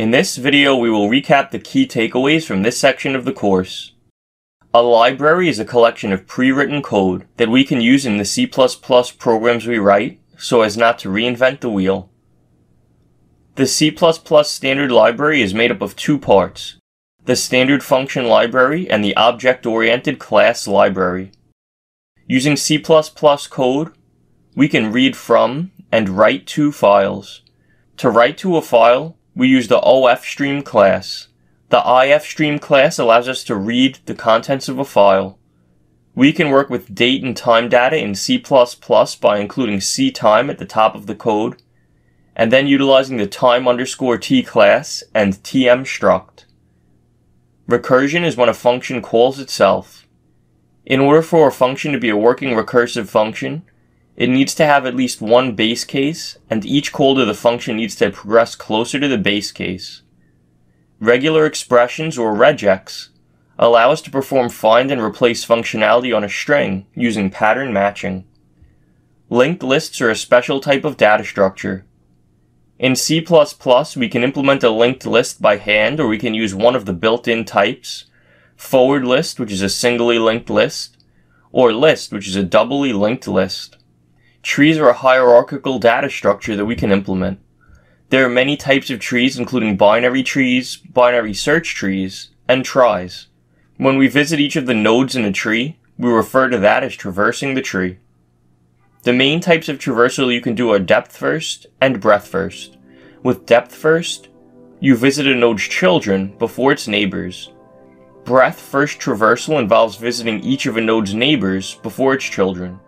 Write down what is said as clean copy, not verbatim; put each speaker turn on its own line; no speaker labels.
In this video, we will recap the key takeaways from this section of the course. A library is a collection of pre-written code that we can use in the C++ programs we write so as not to reinvent the wheel. The C++ standard library is made up of two parts, the standard function library and the object-oriented class library. Using C++ code, we can read from and write to files. To write to a file, we use the OFStream class. The IFStream class allows us to read the contents of a file. We can work with date and time data in C++ by including ctime at the top of the code, and then utilizing the time_t class and tmstruct. Recursion is when a function calls itself. In order for a function to be a working recursive function, it needs to have at least one base case, and each call to the function needs to progress closer to the base case. Regular expressions, or regex, allow us to perform find and replace functionality on a string using pattern matching. Linked lists are a special type of data structure. In C++, we can implement a linked list by hand, or we can use one of the built-in types, forward list, which is a singly linked list, or list, which is a doubly linked list. Trees are a hierarchical data structure that we can implement. There are many types of trees, including binary trees, binary search trees, and tries. When we visit each of the nodes in a tree, we refer to that as traversing the tree. The main types of traversal you can do are depth first and breadth first. With depth first, you visit a node's children before its neighbors. Breadth first traversal involves visiting each of a node's neighbors before its children.